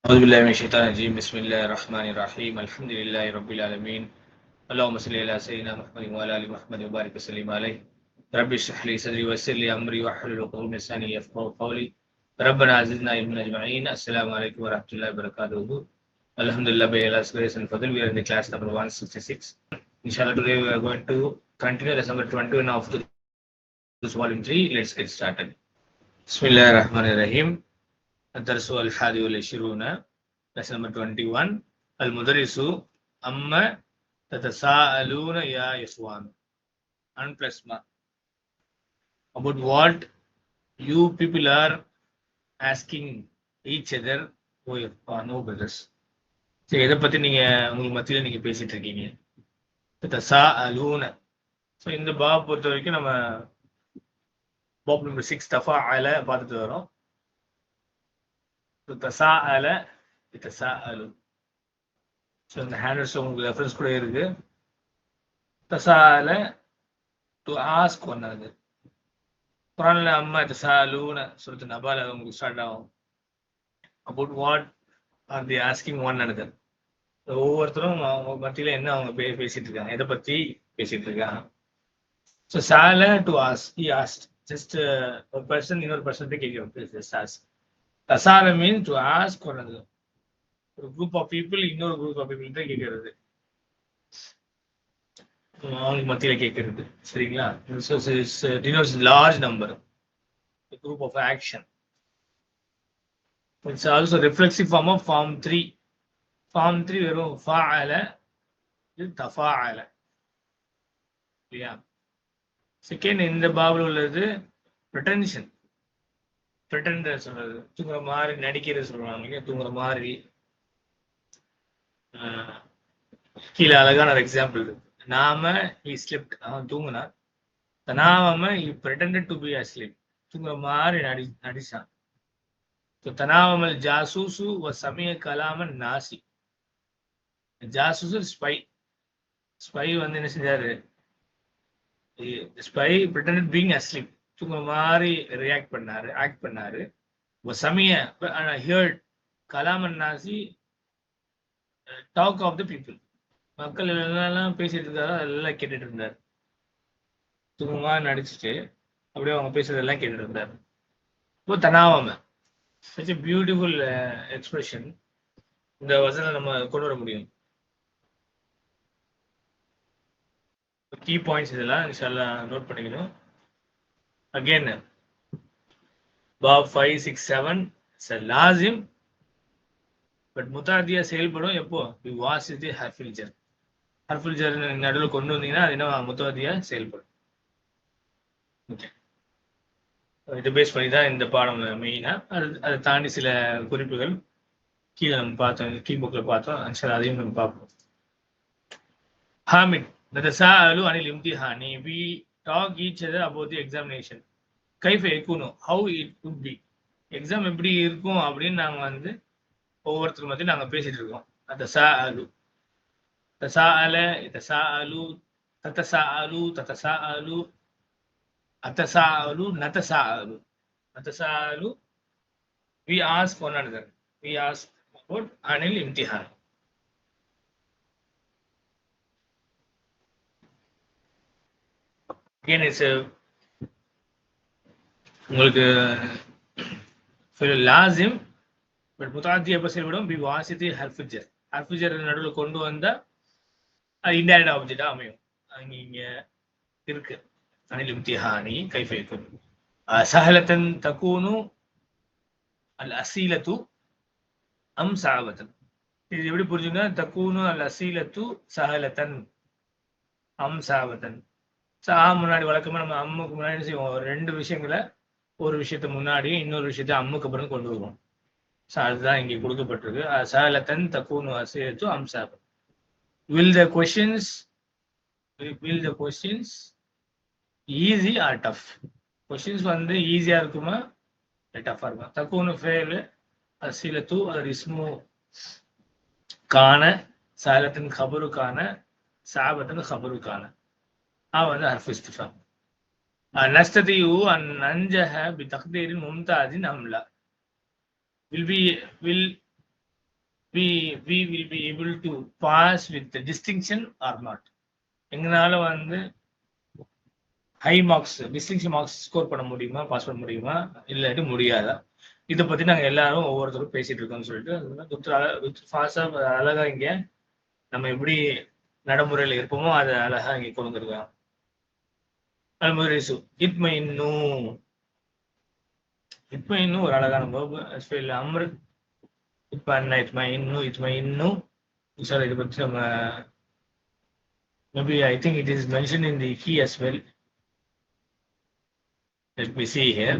أعوذ بالله من الشيطان الرجيم بسم الله الرحمن الرحيم الحمد لله رب العالمين اللهم صل على سيدنا محمد وعلى آل محمد وبارك وسلم عليه رب اشرح لي صدري ويسر لي أمري واحلل عقدة من لساني يفقهوا قولي ربنا زدنا علما أجمعين السلام عليكم ورحمة الله وبركاته. Alhamdulillah, by Allah's grace and fadl, we are in the class number 166. Inshallah, today we are going to continue lesson number 21 of this volume 3. Let's get started. Bismillah ar-Rahman ar-Rahim. الدرس الحادي والعشرون lesson number 21 المدرس أما تتساءلون يا إخوان and plus ma about what you people are asking each other no brothers. சரி, எதை பத்தி நீங்க உங்களுக்கு மத்தியில நீங்க பேசிட்டு இருக்கீங்க? தத்தசாஅலூன. So இந்த பாப் பொறுத்த வரைக்கும் நம்ம பாப் நம்பர் 6 தஃபாஅல பார்த்துட்டு வரோம். தசாஅல தசாஅலு. ஸோ இந்த ஹேண்ட்ஸ் உங்களுக்கு ரெஃபரன்ஸ் கூட இருக்கு. தசாஅல டு ஆஸ்க் ஒன் another. குர்ஆன்ல அம்மா தசாஅலூன சூரத்து நபால உங்களுக்கு ஸ்டார்ட் ஆகும். About what are the asking one another. ஒவ்வொருத்தரும் அவங்க மத்தியில என்ன அவங்க பேசிட்டு இருக்காங்க, எதை பத்தி பேசிட்டு இருக்காங்க. ஸோ சால to ask, he asked. Just ஒரு பர்சன் இன்னொரு பர்சன் கேட்கிறோம். Just ask. தசால mean to ask one another. ஒரு குரூப் ஆஃப் பீப்புள் இன்னொரு குரூப் ஆஃப் பீப்புள் தான் கேட்கறது, அவங்களுக்கு மத்தியில கேட்கறது. சரிங்களா? denotes large number, a group of action. It's also reflexive form of form 3. Form 3 வெறும் ஃபஅல, இது தஃபாஅல. இல்லையா? செகண்ட் இந்த பாபில் உள்ளது pretension. pretend சொல்றது, தூங்குற மாதிரி நடிக்கிறது சொல்றாங்க. தூங்குற மாதிரி கீழே அழகான ஒரு எக்ஸாம்பிள் இருக்கு. நாம he slept, அவன் தூங்குனான். தனாம he pretended to be asleep, தூங்குற மாதிரி நடிச்சான். தனாமல் ஜாசூசு வ சமய கலாமன் நாசி. ஜாசூசு ஸ்பை. ஸ்பை வந்து என்ன செஞ்சாரு? ஸ்பை pretended being asleep, தூங்குற மாதிரி ரியாக்ட் பண்ணாரு, ஆக்ட் பண்ணாரு. சமய heard கலாமன் நாசி, டாக் ஆஃப் த பீப்புள். மக்கள் எல்லாம் பேசிட்டு இருக்காரு, அதெல்லாம் கேட்டுட்டு இருந்தார். தூங்கமா நடிச்சுட்டு அப்படியே அவங்க பேசுறதெல்லாம் கேட்டுட்டு இருந்தார். இப்போ தனாவாம such a beautiful expression. இந்த வசனம் நம்ம கொண்டு வர முடியும். கீ பாயிண்ட்ஸ் இதெல்லாம் இன்ஷால்லா நோட் பண்ணிக்கணும். அகைன் பாப் 5, 6, 7 லாசிம். பட் முத்தாதியா செயல்படும் எப்போ? வாசித்து ஹர்ஃபில் ஜர். ஹர்ஃபில் ஜர் நடுவில் கொண்டு வந்தீங்கன்னா அது என்ன முத்தாதியா செயல்படும். ஓகே, இதை பேஸ் பண்ணி தான் இந்த பாடம் மெயினா. அதை தாண்டி சில குறிப்புகள் கீழே நம்ம பார்த்தோம், கீ புக்கில் பார்த்தோம். ஆக்சுவலாக அதையும் நம்ம பார்ப்போம். Hamid நதசாஅலு Anil இம்திஹானி. we talk each other about the examination. கைஃப யகுனு, how it would be. Exam எப்படி இருக்கும் அப்படின்னு நாங்கள் வந்து ஒவ்வொருத்தரும் மத்தியும் நாங்கள் பேசிட்டு இருக்கோம். தசாஅலு, தசாஅல, தசாஅலு, ததசாஅலு, ததசாஅலு, அத்தசாஅலு, நதசாஅலு. நதசாஅலு, we ask one another. We ask about anil imtihan. Again, it's a உங்களுக்கு லாசிம். பட் முத்தாத்தி எப்போ செயல்படும்? பி வாசித்து ஹர்ஃபிஜர். ஹர்ஃபிஜர் நடுவில் கொண்டு வந்தா அது இன்டைரக்ட் ஆப்ஜெக்டா அமையும். இங்க இருக்கு. அனில் இம்திஹானி கைஃப யகுன் சஹலத்தன் தகூனு அல் அசீலத்து அம் சஅபத்தன். இது எப்படி புரிஞ்சுங்க? தகூனு அல் அசீலத்து சஹலத்தன் அம் சஅபத்தன். முன்னாடி வழக்கமா நம்ம அம்முக்கு முன்னாடி செய்வோம். ரெண்டு விஷயங்களை, ஒரு விஷயத்த முன்னாடி இன்னொரு விஷயத்த அம்முக்கு அப்புறம் கொண்டு வருவோம். அதுதான் இங்கே கொடுக்கப்பட்டிருக்கு. சஹலத்தன் தகூனு அசீலத்து அம் சஅபத்தன். Will the questions easy or tough? questions வந்து ஈஸியா இருக்குமா டஃபா இருக்குமா? தக்கூனு ஃபேல், அசீலத்து அது இஸ்மு கான, சஹலத்தின் கபரு கான, சாபத்தின் கபரு கான. வந்து ஹர்ஃபு இஸ்திஃபாம். நஸ்ததியு அன் நன்ஜஹ பி தக்தீரின் மும்தாஜின் அம்லா. will we will be able to pass with the distinction or not. எங்களால வந்து high marks distinction marks score பண்ண முடியுமா, பாஸ் பண்ண முடியுமா, இல்லாட்டி முடியாதா? இதை பத்தி நாங்க எல்லாரும் ஒவ்வொருத்தரும் பேசிட்டு இருக்கோம்னு சொல்லிட்டு அழகா இங்க நம்ம எப்படி நடைமுறையில இருப்போமோ அதை அழகா இங்க கொண்டு வந்திருக்காங்க. இத்மைன்னு ஒரு அழகான verb. அம்ரு இத்மைன்னு சார் இதை பத்தி நம்ம maybe I think it is mentioned in the key as well. Let me see here.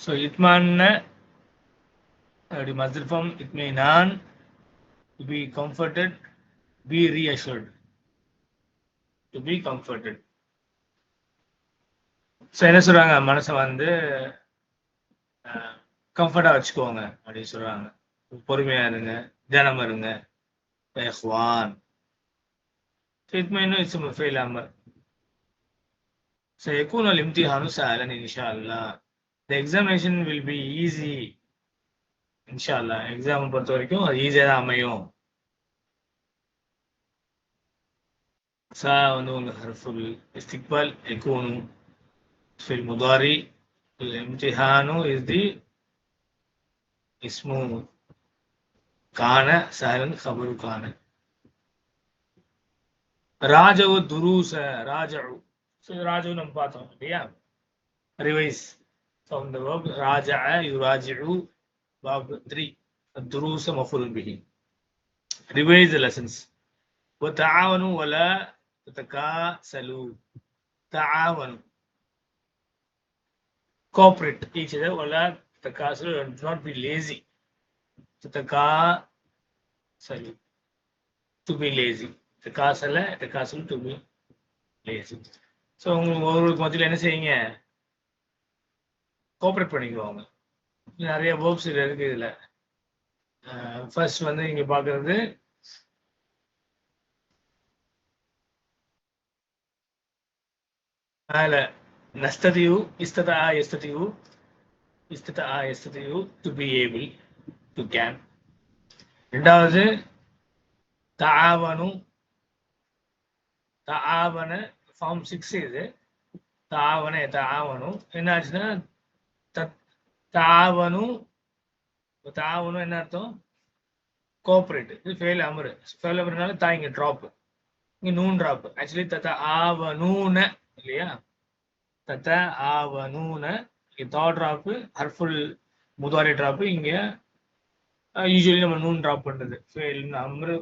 So itmanna the masdar form itminan, to be comforted, be reassured, to be comforted. So என்ன சொல்றாங்க, மனசை வந்து கம்ஃபர்டா வச்சுக்கோங்க அப்படின்னு சொல்றாங்க. பொறுமையா இருங்க, தியானம் இருங்க. இத்மைன்னு இஸ்மு feel Amar. سيكون الامتحان سهلا إن شاء الله. The examination will be easy. இன்ஷால்லா எக்ஸாம் பொறுத்த வரைக்கும் அது ஈஸியாக தான் அமையும். சா வந்து உங்க ஹர்ஃபுல் இஸ்திக்பால் يكون في المضارع. الامتحان is the اسم كان سهلا خبر كان. راجعوا الدروس راجعوا. So ராஜு நம்ம பார்த்தோம் இல்லையா, revise from the verb راجع يراجع باب 3 الدروس مفعول به. revise the lessons. وتعاونوا ولا تتكاسلوا. تعاونوا cooperate each other ولا تتكاسلوا, do not be lazy. تتكاسلوا to be lazy. تتكاسل to be lazy. So உங்களுக்கு ஒவ்வொருக்கு மத்தியில் என்ன செய்யுங்க, கோஆப்ரேட் பண்ணிக்குவாங்க. நிறைய வேர்ப்ஸ் இருக்கு இதுல. ஃபர்ஸ்ட் வந்து இங்க பாக்குறது நஸ்ததியு இஸ்ததா எஸ்ததியு to be able to can. ரெண்டாவது தாவனு தாவன ஃபார்ம் 6 இது. தாவனு என்னாச்சுன்னா தாவனும் என்ன அர்த்தம், கோஆப்ரேட். இது ஃபெயில் அமரு. ஃபெயில் அமருனால இங்க ட்ராப், இங்க நூன் ட்ராப். ஆக்சுவலி தத்த ஆவனூன இல்லையா, தத்த ஆவனூன இங்க தா ட்ராப், ஹர்ஃபுல் முதாரி ட்ராப். இங்க யூஸ்வலி நம்ம நூன் ட்ராப் பண்றது ஃபெயில் அமரு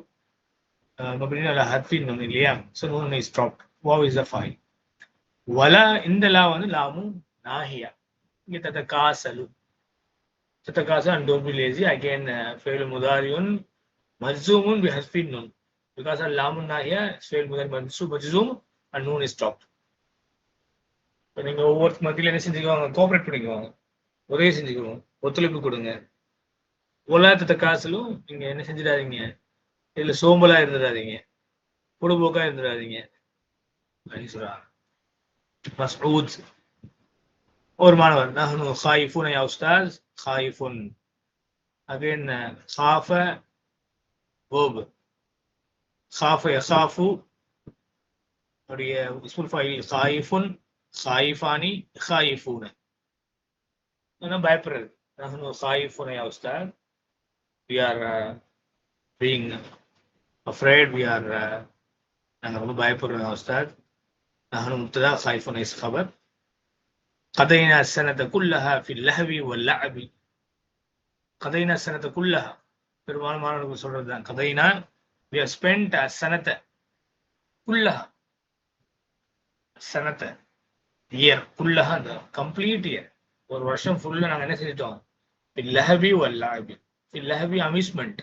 ஹர்ஃபின் நூன் இல்லையா. So noon is drop. Wow is the file. வலா இந்த லா வந்து லாமும் நாஹியா. இங்க தத்தகாசலு and don't be lazy. Again فعل مضارع مجزوم بحذف النون because اللام الناهية فعل مضارع مجزوم and noon is stopped. இப்போ நீங்க ஒவ்வொரு மத்தியில என்ன செஞ்சுக்குவாங்க, கோஆப்ரேட் பண்ணிக்குவாங்க, உதவி செஞ்சுக்குவோம், ஒத்துழைப்பு கொடுங்க. ஒலாத்த காசுலும் நீங்க என்ன செஞ்சிடாதீங்க, இதுல சோம்பலா இருந்துடாதீங்க, பொடுபோக்கா இருந்துடாதீங்க அப்படின்னு சொல்றாங்க. மஸ்ஊத் ஒரு மாணவர், நஹ்னு காயிஃபுன் யா உஸ்தாஸ். காயிஃபுன் again காஃப verb. காஃப யகாஃபு உடைய இஸ்முல் ஃபைல் காயிஃபுன், காயிஃபானி, காயிஃபூன. பயப்படுறது. நஹ்னு காயிஃபுன் யா Ustadh. we are being afraid. we are நாங்க ரொம்ப பயப்படுறோம் யா உஸ்தாத். நஹ்னு முப்ததா, காயிஃபுன் இஸ் கபர். قضينا السنة كلها في اللهو واللعب. قضينا السنة كلها பெரும்பாலும் மாணவர்கள் சொல்றதுதான். قضينا we have spent السنة كلها. سنة year كلها the complete year. ஒரு வருஷம் ஃபுல்லா நாங்க என்ன செஞ்சிட்டோம், في اللهو واللعب. في اللهو amusement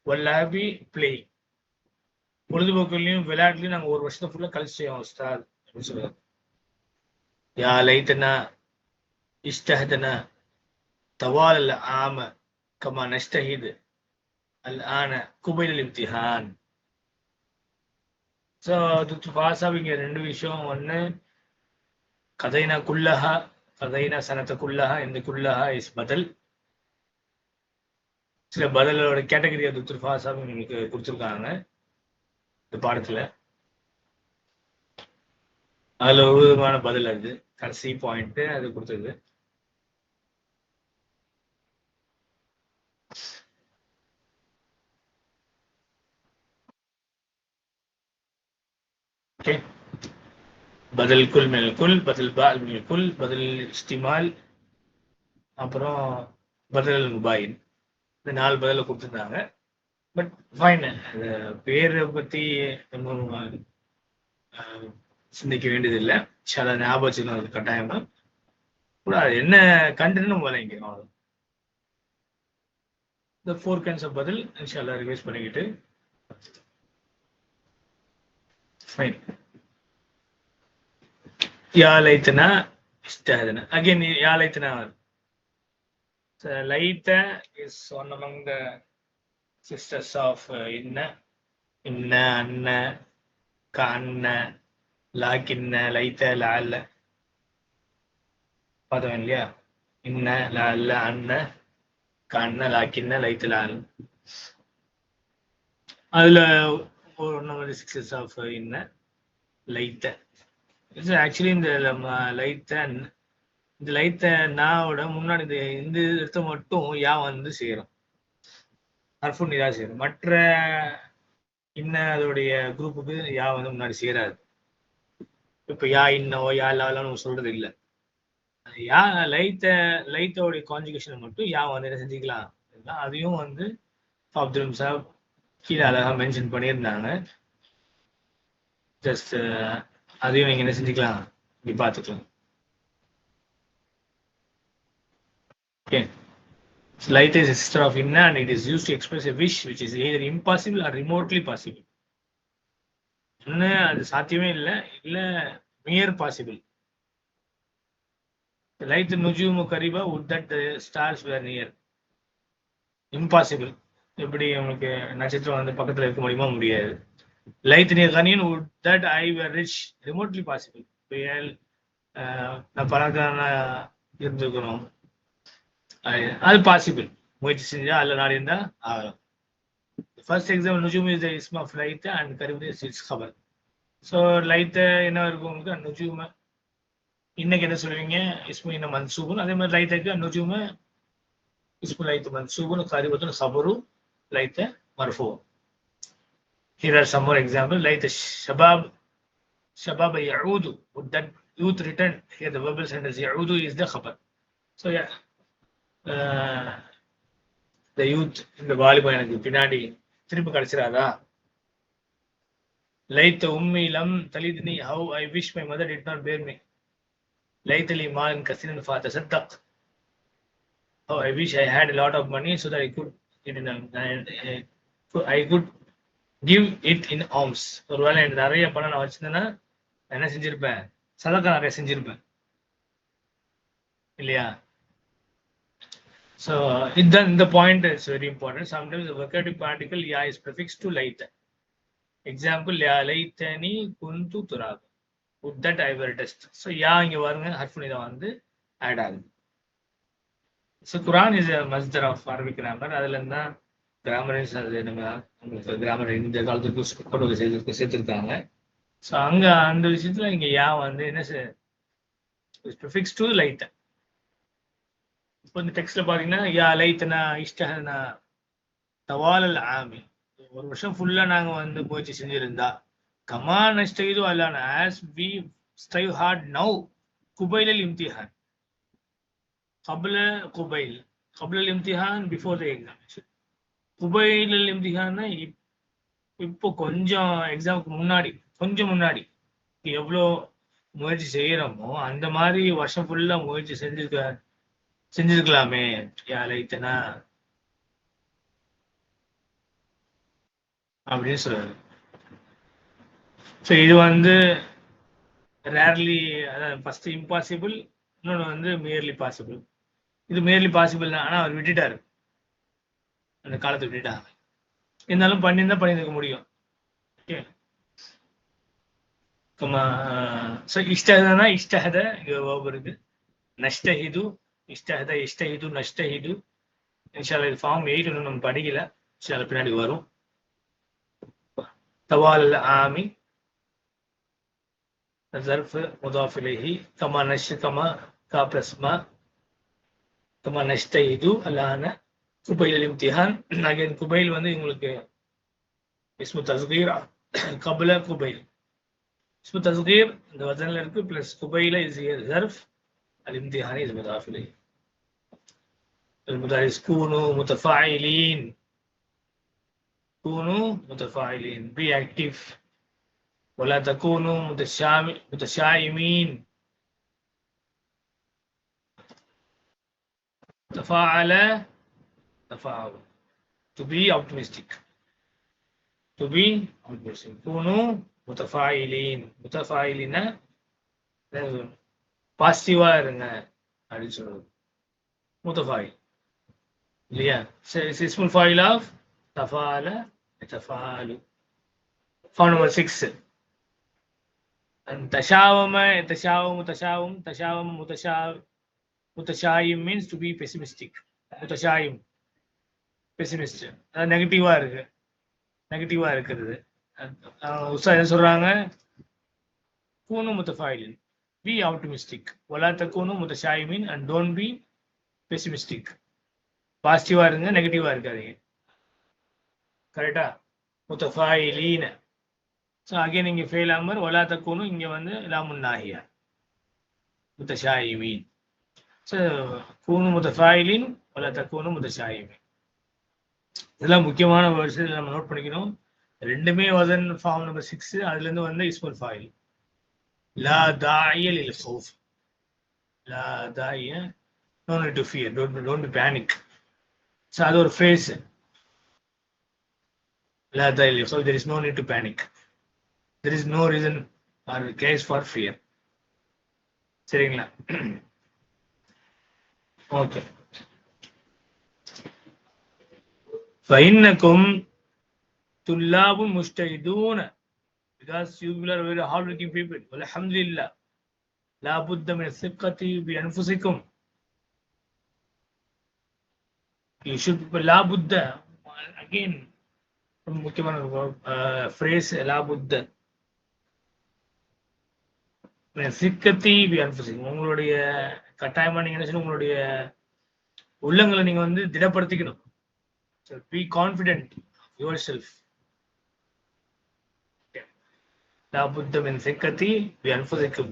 واللعب play. பொழுதுபோக்குலையும் விளையாட்டுலையும் நாங்க ஒரு வருஷத்தை ஃபுல்லா கழிச்சிட்டோம் உஸ்தாத் அப்படின்னு சொல்றாரு. யா லைத்தனா இஸ்தஹதனா طوال العام كما نجتهد الآن قبيل الامتحان. ஸோ ஃபாசாப் இங்கே ரெண்டு விஷயம். ஒன்று கதைனா குல்லஹா, கதைனா சனத்தை குல்லஹா, இந்த குல்லஹா இஸ் பதில். சில பதிலோட கேட்டகரி அது ஃபாசாப் உங்களுக்கு கொடுத்துருக்காங்க இந்த பாடத்துல. அதுல ஒரு விதமான பதில் அது கடைசி பாயிண்ட் அது கொடுத்தது. ஓகே, பதில் குல் மினல் குல், பதில் பால் மினல் குல், பதில் இஸ்திமால், அப்புறம் பதில் முபாயின். இந்த 4 பதில கொடுத்துருந்தாங்க. பட் ஃபைன், பேரை பத்தி சிந்திக்க வேண்டியதில்லை. சில ஞாபகம் வச்சுக்கணும் கட்டாயமா கூட. என்ன கண்டென்ட் முதல்ல இந்த 4 kinds of பதில் இன்ஷால்லா ரிவைஸ் பண்ணிக்கிட்டு ஃபைன். யா லைத்தனா இஸ்தஹதனா. அகைன் யா லைத்தனா. லைத்த is one among the sisters of inna, anna, kanna, lakinna, லைத்த, லஅல்ல. பார்த்தோம் இல்லையா? இன்ன, லஅல்ல, அன்ன, கன்ன, லாக்கின்ன, லைத்த, லஅல்ல. அதுல one of the sisters of இன்ன, லைத்த. ஆக்சுவலி இந்த லைத்த, இந்த லைத்த நாவோட முன்னாடி இந்த இடத்த மட்டும் யா வந்து சேரும், ஹர்ஃபுன் நிதா சேரும். மற்ற இன்ன அதோடைய குரூப்புக்கு யா வந்து முன்னாடி சேராது. இப்ப யா இன்னவோ யா லான்னு சொல்றது இல்லை. யா லைத்தோடைய கான்ஜுகேஷன் மட்டும் யா வந்து என்ன செஞ்சுக்கலாம், அதையும் வந்து அப்துல் சாப் கீழே அழகா மென்ஷன் பண்ணியிருந்தாங்க. ஜஸ்ட் அதையும் நீங்க என்ன செஞ்சுக்கலாம், இப்படி பார்த்துக்கலாம். ஓகே, லைத் is a sister of inna and it is used to express a wish which is either impossible or remotely possible. ஒண்ணு அது சாத்தியமே இல்லை, இல்ல நியர் பாசிபிள். லைத் நுஜூமு கரீபா would that the stars were near. Impossible, எப்படி உங்களுக்கு நட்சத்திரம் வந்து பக்கத்துல இருக்க முடியுமா? முடியாது. லைத் நீ Kaniyan would that I were rich. remotely possible. நான் பணக்காரனா இருந்துக்கணும், அது பாசிபிள். முயற்சி செஞ்சா அல்ல நாடு இருந்தா ஆகலாம். ஃபர்ஸ்ட் எக்ஸாம்பிள் நுஜூம் இஸ் த இஸ்ம் ஆஃப் லைத் அண்ட் கரீப் இஸ் இட்ஸ் கபர். ஸோ லைத்த என்ன இருக்கும் உங்களுக்கு, நுஜூம இன்னைக்கு என்ன சொல்லுவீங்க, இஸ்மு இன்ன மன்சூபுன். அதே மாதிரி லைத்துக்கு நுஜூம இஸ்மு லைத் மன்சூபுன், கரீபத்துன் கபரு, லைத்த மர்ஃபூ. Here are some more examples. லைத்த Shabab, ஷபாப யஊது, would that youth return. Here the verbal sentence யஊது is the khabar. So yeah, the youth, இந்த வாலிபம் எனக்கு பின்னாடி திருப்பி கிடைச்சிடாதா. லைத்த உம்மி லம் தலித்னி, how I wish my mother did not bear me. லைத்தலி Malan கஸீரன் ஃபதஸத்தக், how I wish I had a lot of money so that I could give it in alms. ஒருவேளை எனக்கு நிறைய பணம் நான் வச்சிருந்தேன்னா என்ன செஞ்சிருப்பேன், சதக்கா நிறைய செஞ்சிருப்பேன் இல்லையா? So the point is very important. Sometimes the vocative particle ya is prefixed to laita. Example, ya laitani kuntu turab, would that I were dust. So ya இங்க பாருங்க ஹர்ஃபுன் இத வந்து ஆட் ஆகுது. So Quran is a masdar of Arabic grammar. அதுல இருந்தா கிராமரைஸ் அது நம்ம grammar இந்த காலத்துக்கு கொண்டு வந்து சேர்த்துருக்காங்க. ஸோ அங்க அந்த விஷயத்துல இங்க யா வந்து என்ன ப்ரிஃபிக்ஸ் டு லைத்த. இப்போ இந்த டெக்ஸ்ட்ல பாத்தீங்கன்னா யா லைத்தனா இஷ்டஹனா தவாலல் ஆமி, ஒரு வருஷம் ஃபுல்லா நாங்க வந்து முயற்சி செஞ்சிருந்தா, கமா நஷ்டகிது அல்லான as we strive hard now குபைலல் இம்திஹான். قبل قبيل, قبل الامتحان before the examination. குபைலல் இம்திஹான்னா இப்போ கொஞ்சம் எக்ஸாமுக்கு முன்னாடி, கொஞ்சம் முன்னாடி எவ்வளோ முயற்சி செய்யறோமோ அந்த மாதிரி வருஷம் ஃபுல்லா முயற்சி செஞ்சிருக்கலாமே யா லைத்தனா அப்படின்னு சொல்றாரு. ஸோ இது வந்து ரேர்லி, அதாவது ஃபர்ஸ்ட் இம்பாசிபிள், இன்னொன்று வந்து மியர்லி பாசிபிள். இது மியர்லி பாசிபிள் தான், ஆனால் அவர் விட்டுட்டாரு, அந்த காலத்தை விட்டுட்டாங்க. இருந்தாலும் பண்ணியிருக்க முடியும். ஓகே, இஷ்டஹதனா இஷ்டஹத இருக்கு, நஷ்டஹிது இஷ்டஹத இஷ்டஹிது நஷ்டஹிது. இன்ஷால்லா இது ஃபார்ம் 8 இன்னும் நம்ம படிக்கல, இன்ஷால்லா பின்னாடி வரும். தவால் ஆமி ظرف مضاف إليه كما كما كابرسما كما نجتهد الآن قبيل الامتحان. அகைன் குபைல் வந்து உங்களுக்கு இஸ்மு தஸ்கீர் قبل குபைல். இஸ்மு தஸ்கீர் இந்த வசனில் இருக்கு, plus குபைல is ظرف الامتحان is مضاف إليه. المدارس كونوا متفاعلين، كونوا متفاعلين، be active. ولا تكونوا متشائمين. تفاعل تفاعل to be optimistic، to be optimistic. كونوا متفاعلين، متفاعلين பாசிட்டிவா இருங்க அப்படின்னு சொல்றது متفاعل இல்லையா. اسم الفاعل of تفاعل يتفاعل. فاعل نمبر 6 تشاوم يتشاوم تشاوم تشاوم متشائم means to be pessimistic. متشائم pessimist, நெகட்டிவா இருக்கிறது. உஸ்தாத் என்ன சொல்றாங்க, கூனு முத்தஃபாயிலின், be optimistic. வலா தக்கூனு முத்தஷாயிமின், and don't be pessimistic. பாசிட்டிவா இருங்க, நெகட்டிவா இருக்காதீங்க. கரெக்டா? முத்தஃபாயிலீன. ஸோ அகைன் இங்கே ஃபெயில் ஆமர் வலா தக்கூனு, இங்கே வந்து லாமுன் நாஹியா முத்தஷாயிமின். ஸோ கூனு முத்தஃபாயிலின் வலா தக்கூனு முத்தஷாயிமின். இதெல்லாம் முக்கியமான வேர்ட்ஸ், நம்ம நோட் பண்ணிக்கணும். ரெண்டுமே வசன் ஃபார்ம் நம்பர் 6. அதுல இருந்து வந்து இஸ்முல் ஃபாயில். லா தாஇய லில் ஹௌஃப், லா தாஇய, no need to fear, don't be panic. So அது ஒரு ஃப்ரேஸ். லா தாஇய லில் ஹௌஃப், there is no need to panic, there is no reason or case for fear. சரிங்களா? Okay. فإنكم طلاب مجتهدون, because you are very hardworking people. Alhamdulillah. لا بد من الثقة بأنفسكم. You should لا بد, again முக்கியமான phrase لا بد من الثقة بأنفسكم. உங்களுடைய கட்டாயமா நீங்க என்ன செய்யணும், உங்களுடைய உள்ளங்களை நீங்க வந்து திடப்படுத்திக்கணும். So be confident yourself. لا بد من ثقة بأنفسكم.